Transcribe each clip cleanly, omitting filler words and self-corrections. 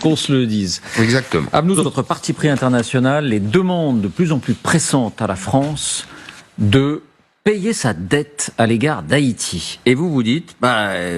qu'on se le dise. Exactement. À nous, notre parti pris international, les demandes de plus en plus pressantes à la France de payer sa dette à l'égard d'Haïti. Et vous dites,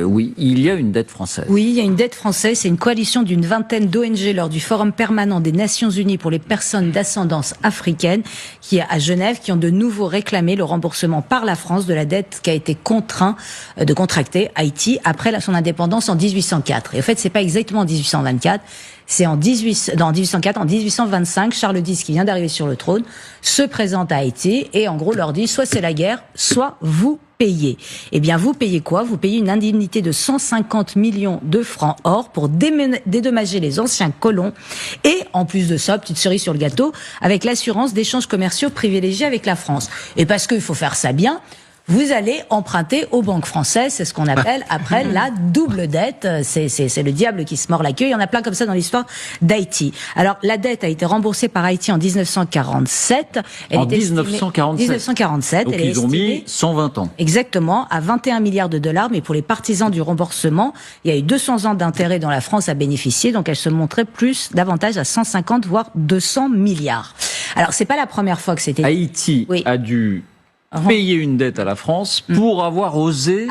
oui, il y a une dette française. Oui, il y a une dette française. C'est une coalition d'une vingtaine d'ONG lors du Forum permanent des Nations Unies pour les personnes d'ascendance africaine, qui est à Genève, qui ont de nouveau réclamé le remboursement par la France de la dette qui a été contraint de contracter Haïti après son indépendance en 1804. Et en fait, c'est pas exactement en 1824. C'est en 1804, en 1825, Charles X, qui vient d'arriver sur le trône, se présente à Haïti et en gros leur dit soit c'est la guerre, soit vous payez. Eh bien, vous payez quoi? Vous payez une indemnité de 150 millions de francs or pour dédommager les anciens colons et, en plus de ça, petite cerise sur le gâteau, avec l'assurance d'échanges commerciaux privilégiés avec la France. Et parce qu'il faut faire ça bien, vous allez emprunter aux banques françaises, c'est ce qu'on appelle après la double dette. C'est le diable qui se mord la queue. Il y en a plein comme ça dans l'histoire d'Haïti. Alors la dette a été remboursée par Haïti en 1947. En 1947. Donc ils ont mis 120 ans. Exactement, à 21 milliards de dollars. Mais pour les partisans du remboursement, il y a eu 200 ans d'intérêt dont la France a bénéficié. Donc elle se montrait davantage à 150 voire 200 milliards. Alors c'est pas la première fois que c'était. Haïti a dû payer une dette à la France pour avoir osé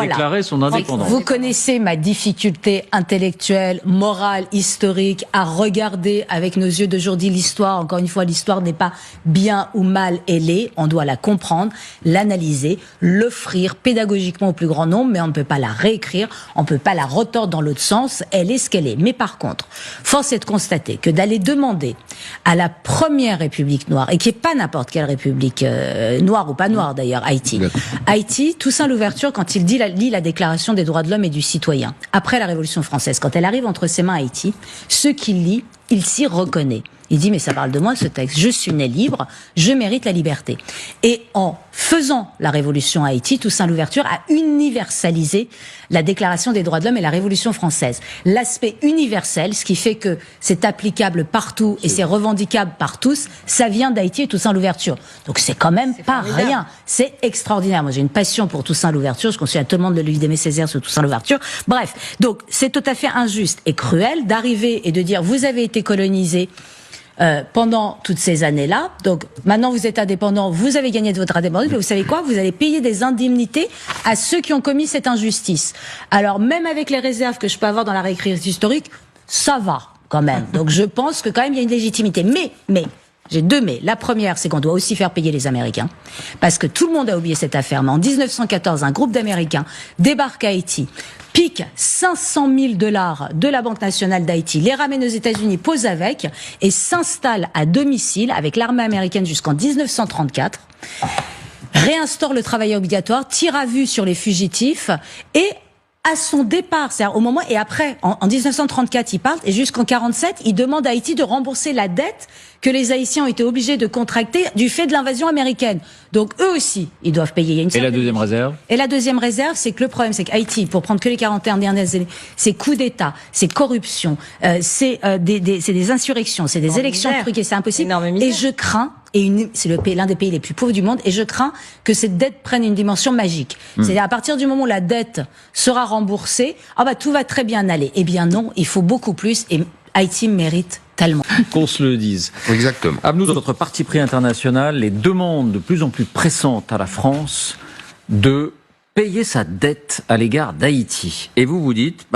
déclarer son indépendance. Vous connaissez ma difficulté intellectuelle, morale, historique à regarder avec nos yeux d'aujourd'hui l'histoire. Encore une fois, l'histoire n'est pas bien ou mal elle est. On doit la comprendre, l'analyser, l'offrir pédagogiquement au plus grand nombre, mais on ne peut pas la réécrire, on ne peut pas la retordre dans l'autre sens. Elle est ce qu'elle est. Mais par contre, force est de constater que d'aller demander à la première République noire, et qui n'est pas n'importe quelle République noire ou pas noire d'ailleurs, Haïti, Toussaint Louverture, quand il lit la Déclaration des droits de l'homme et du citoyen, après la Révolution française, quand elle arrive entre ses mains Haïti, ce qu'il lit, il s'y reconnaît. Il dit, mais ça parle de moi ce texte, je suis né libre, je mérite la liberté. Et en faisant la révolution à Haïti, Toussaint Louverture a universalisé la Déclaration des droits de l'homme et la Révolution française. L'aspect universel, ce qui fait que c'est applicable partout et c'est revendicable par tous, ça vient d'Haïti et Toussaint Louverture. Donc c'est quand même pas rien. C'est extraordinaire. Moi j'ai une passion pour Toussaint Louverture, je conseille à tout le monde de lire d'Aimé Césaire sur Toussaint Louverture. Bref, donc c'est tout à fait injuste et cruel d'arriver et de dire vous avez été colonisé pendant toutes ces années-là. Donc maintenant vous êtes indépendant, vous avez gagné de votre indépendance, mais vous savez quoi? Vous allez payer des indemnités à ceux qui ont commis cette injustice. Alors même avec les réserves que je peux avoir dans la réécriture historique, ça va quand même. Donc je pense que quand même il y a une légitimité. Mais j'ai deux mais. La première, c'est qu'on doit aussi faire payer les Américains. Parce que tout le monde a oublié cette affaire. Mais en 1914, un groupe d'Américains débarque à Haïti, pique 500 000 $ de la Banque nationale d'Haïti, les ramène aux États-Unis, pose avec, et s'installe à domicile avec l'armée américaine jusqu'en 1934, réinstaure le travail obligatoire, tire à vue sur les fugitifs, et à son départ, c'est-à-dire au moment et après, en 1934, il part et jusqu'en 47, il demande à Haïti de rembourser la dette que les Haïtiens ont été obligés de contracter du fait de l'invasion américaine. Donc eux aussi, ils doivent payer. Il y a une et la deuxième réserve? Et la deuxième réserve, c'est que le problème, c'est qu'Haïti, pour prendre que les 41 dernières années, c'est coup d'État, c'est corruption, c'est des insurrections, c'est des élections truquées, c'est impossible. Et je crains, c'est l'un des pays les plus pauvres du monde, et je crains que cette dette prenne une dimension magique. C'est-à-dire à partir du moment où la dette sera remboursée, tout va très bien aller. Eh bien non, il faut beaucoup plus, et Haïti mérite tellement. Qu'on se le dise. Exactement. À nous, notre parti pris international, les demandes de plus en plus pressantes à la France de payer sa dette à l'égard d'Haïti. Et vous dites,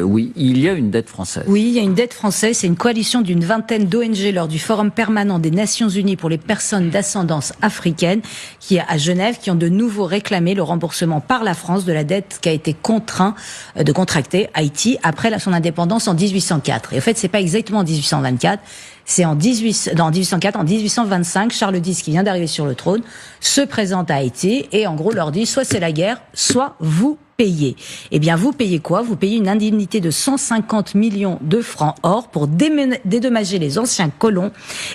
oui, il y a une dette française. Oui, il y a une dette française. C'est une coalition d'une vingtaine d'ONG lors du Forum permanent des Nations Unies pour les personnes d'ascendance africaine, qui est à Genève, qui ont de nouveau réclamé le remboursement par la France de la dette qui a été contraint de contracter Haïti après son indépendance en 1804. Et en fait, c'est pas exactement en 1824. C'est en 1804, en 1825, Charles X, qui vient d'arriver sur le trône, se présente à Haïti et en gros leur dit soit c'est la guerre, soit vous payez. Eh bien vous payez quoi? Vous payez une indemnité de 150 millions de francs or pour dédommager les anciens colons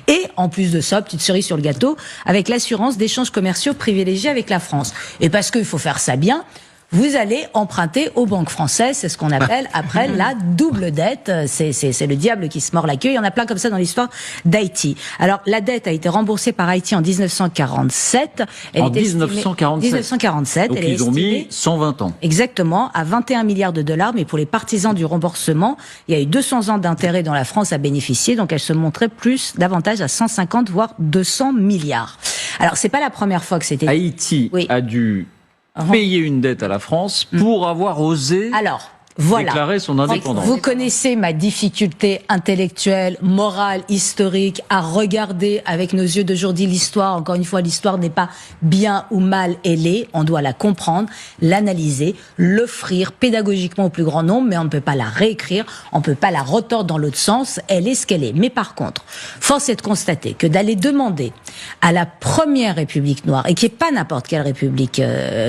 et en plus de ça, petite cerise sur le gâteau, avec l'assurance d'échanges commerciaux privilégiés avec la France. Et parce qu'il faut faire ça bien, vous allez emprunter aux banques françaises, c'est ce qu'on appelle après la double dette. C'est le diable qui se mord la queue. Il y en a plein comme ça dans l'histoire d'Haïti. Alors la dette a été remboursée par Haïti en 1947. En 1947. Donc ils ont mis 120 ans. Exactement, à 21 milliards de dollars. Mais pour les partisans du remboursement, il y a eu 200 ans d'intérêt dont la France a bénéficié. Donc elle se montrait davantage à 150 voire 200 milliards. Alors c'est pas la première fois que c'était. Haïti a dû payer une dette à la France pour avoir osé déclarer son indépendance. Vous connaissez ma difficulté intellectuelle, morale, historique à regarder avec nos yeux d'aujourd'hui l'histoire. Encore une fois, l'histoire n'est pas bien ou mal ailée. On doit la comprendre, l'analyser, l'offrir pédagogiquement au plus grand nombre, mais on ne peut pas la réécrire, on ne peut pas la retordre dans l'autre sens. Elle est ce qu'elle est. Mais par contre, force est de constater que d'aller demander à la première République noire, et qui n'est pas n'importe quelle République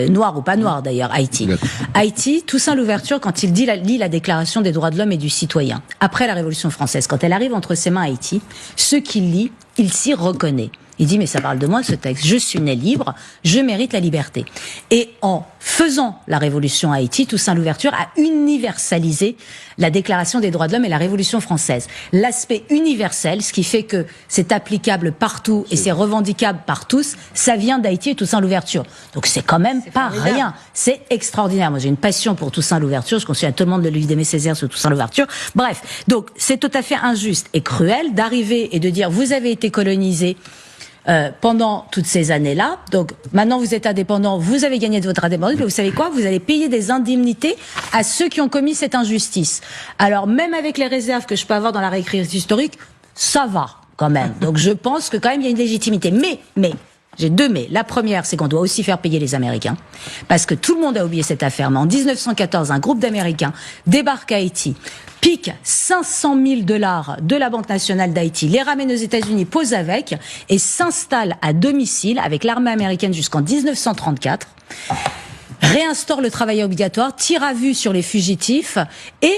noire ou pas noire d'ailleurs, Haïti, Toussaint Louverture, quand il lit la Déclaration des droits de l'homme et du citoyen, après la Révolution française, quand elle arrive entre ses mains Haïti, ce qu'il lit, il s'y reconnaît. Il dit, mais ça parle de moi, ce texte. Je suis né libre, je mérite la liberté. Et en faisant la révolution à Haïti, Toussaint Louverture a universalisé la Déclaration des droits de l'homme et la Révolution française. L'aspect universel, ce qui fait que c'est applicable partout et c'est revendicable par tous, ça vient d'Haïti et Toussaint Louverture. Donc c'est quand même pas rien. C'est extraordinaire. Moi j'ai une passion pour Toussaint Louverture. Je conseille à tout le monde de lire Aimé Césaire sur Toussaint Louverture. Bref, donc c'est tout à fait injuste et cruel d'arriver et de dire vous avez été colonisé pendant toutes ces années-là. Donc maintenant vous êtes indépendant, vous avez gagné de votre indépendance, mais vous savez quoi? Vous allez payer des indemnités à ceux qui ont commis cette injustice. Alors même avec les réserves que je peux avoir dans la réécriture historique, ça va quand même. Donc je pense que quand même il y a une légitimité. Mais j'ai deux mais. La première, c'est qu'on doit aussi faire payer les Américains. Parce que tout le monde a oublié cette affaire. Mais en 1914, un groupe d'Américains débarque à Haïti, pique 500 000 $ de la Banque nationale d'Haïti, les ramène aux États-Unis, pose avec, et s'installe à domicile avec l'armée américaine jusqu'en 1934, réinstaure le travail obligatoire, tire à vue sur les fugitifs, et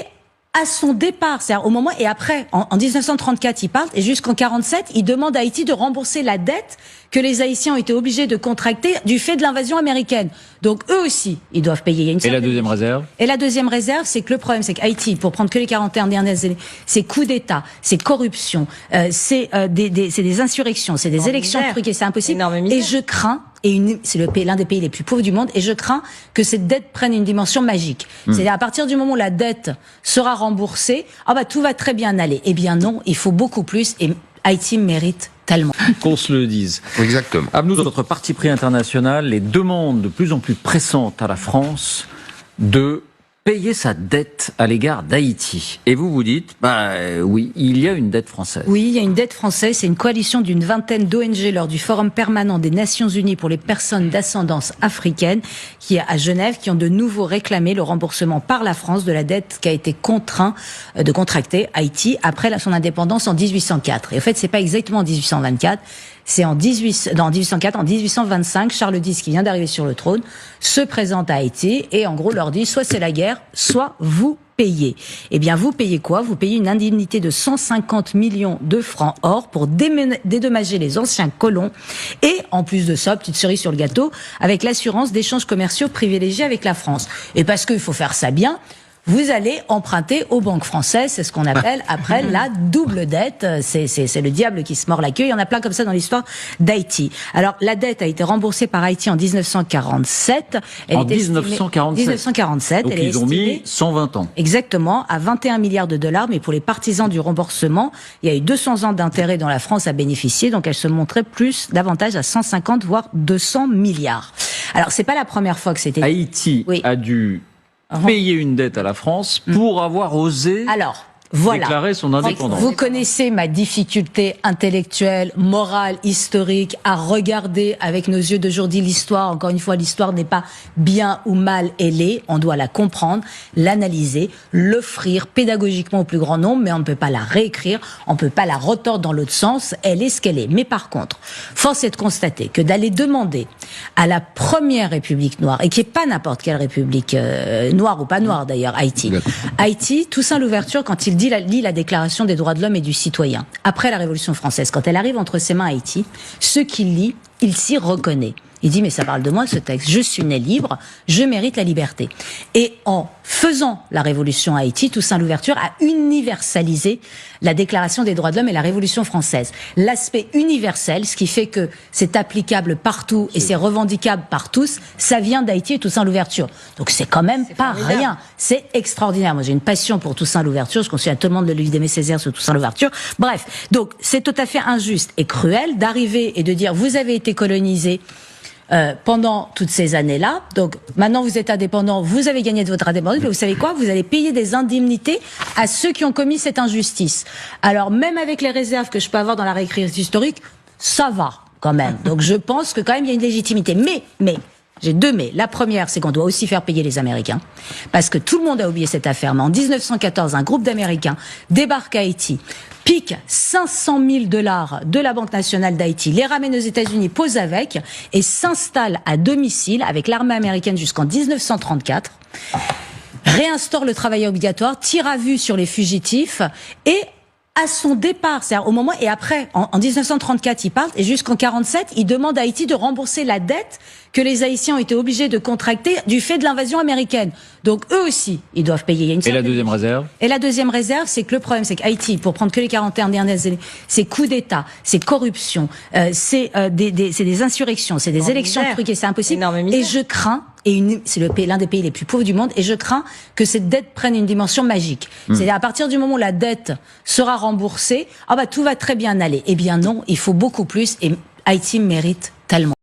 à son départ, c'est-à-dire au moment et après, en 1934, il part et jusqu'en 47, il demande à Haïti de rembourser la dette que les Haïtiens ont été obligés de contracter du fait de l'invasion américaine. Donc eux aussi, ils doivent payer. Il y a une et la deuxième réserve? Et la deuxième réserve, c'est que le problème, c'est qu'Haïti, pour prendre que les 41 dernières années, c'est coup d'État, c'est corruption, c'est des insurrections, c'est des élections truquées, c'est impossible. Et je crains, c'est l'un des pays les plus pauvres du monde, et je crains que cette dette prenne une dimension magique. C'est-à-dire à partir du moment où la dette sera remboursée, tout va très bien aller. Eh bien non, il faut beaucoup plus, et Haïti mérite tellement. Qu'on se le dise. Exactement. Nous, notre parti pris international, les demandes de plus en plus pressantes à la France de payer sa dette à l'égard d'Haïti. Et vous vous dites, oui, il y a une dette française. Oui, il y a une dette française. C'est une coalition d'une vingtaine d'ONG lors du Forum permanent des Nations Unies pour les personnes d'ascendance africaine, qui est à Genève, qui ont de nouveau réclamé le remboursement par la France de la dette qu'a été contraint de contracter Haïti après son indépendance en 1804. Et en fait, c'est pas exactement en 1824. C'est en 1804, en 1825, Charles X, qui vient d'arriver sur le trône, se présente à Haïti et en gros leur dit soit c'est la guerre, soit vous payez. Eh bien, vous payez quoi? Vous payez une indemnité de 150 millions de francs or pour dédommager les anciens colons et, en plus de ça, petite cerise sur le gâteau, avec l'assurance d'échanges commerciaux privilégiés avec la France. Et parce qu'il faut faire ça bien, vous allez emprunter aux banques françaises, c'est ce qu'on appelle après la double dette. C'est le diable qui se mord la queue. Il y en a plein comme ça dans l'histoire d'Haïti. Alors la dette a été remboursée par Haïti en 1947. En 1947. Donc ils ont mis 120 ans. Exactement, à 21 milliards de dollars. Mais pour les partisans du remboursement, il y a eu 200 ans d'intérêt dont la France a bénéficié. Donc elle se montrait davantage à 150 voire 200 milliards. Alors c'est pas la première fois que c'était. Haïti a dû payer une dette à la France pour avoir osé déclarer son indépendance. Vous connaissez ma difficulté intellectuelle, morale, historique à regarder avec nos yeux d'aujourd'hui l'histoire. Encore une fois, l'histoire n'est pas bien ou mal ailée. On doit la comprendre, l'analyser, l'offrir pédagogiquement au plus grand nombre, mais on ne peut pas la réécrire, on ne peut pas la retordre dans l'autre sens. Elle est ce qu'elle est. Mais par contre, force est de constater que d'aller demander à la première République noire, et qui n'est pas n'importe quelle République noire ou pas noire d'ailleurs, Haïti, Toussaint Louverture, quand il lit la Déclaration des droits de l'homme et du citoyen, après la Révolution française, quand elle arrive entre ses mains Haïti, ce qu'il lit, il s'y reconnaît. Il dit, mais ça parle de moi, ce texte. Je suis né libre, je mérite la liberté. Et en faisant la révolution à Haïti, Toussaint Louverture a universalisé la Déclaration des droits de l'homme et la Révolution française. L'aspect universel, ce qui fait que c'est applicable partout et c'est revendicable par tous, ça vient d'Haïti et Toussaint Louverture. Donc c'est quand même pas rien. C'est extraordinaire. Moi j'ai une passion pour Toussaint Louverture. Je conseille à tout le monde de lire Aimé Césaire sur Toussaint Louverture. Bref, donc c'est tout à fait injuste et cruel d'arriver et de dire vous avez été colonisé pendant toutes ces années-là. Donc maintenant vous êtes indépendant, vous avez gagné de votre indépendance, mais vous savez quoi? Vous allez payer des indemnités à ceux qui ont commis cette injustice. Alors même avec les réserves que je peux avoir dans la réécriture historique, ça va quand même. Donc je pense que quand même il y a une légitimité. Mais j'ai deux mais. La première, c'est qu'on doit aussi faire payer les Américains. Parce que tout le monde a oublié cette affaire. Mais en 1914, un groupe d'Américains débarque à Haïti, pique 500 000 $ de la Banque nationale d'Haïti, les ramène aux États-Unis, pose avec, et s'installe à domicile avec l'armée américaine jusqu'en 1934, réinstaure le travail obligatoire, tire à vue sur les fugitifs, et à son départ, c'est-à-dire au moment, et après, en 1934, il part, et jusqu'en 47, il demande à Haïti de rembourser la dette que les Haïtiens ont été obligés de contracter du fait de l'invasion américaine. Donc eux aussi, ils doivent payer. Il y a une Et la deuxième réserve? Et la deuxième réserve, c'est que le problème, c'est qu'Haïti, pour prendre que les 41 dernières années, c'est coup d'État, c'est corruption, c'est des insurrections, c'est des élections truquées, c'est impossible. Et je crains, c'est l'un des pays les plus pauvres du monde, et je crains que cette dette prenne une dimension magique. C'est-à-dire à partir du moment où la dette sera remboursée, tout va très bien aller. Eh bien non, il faut beaucoup plus, et Haïti mérite tellement.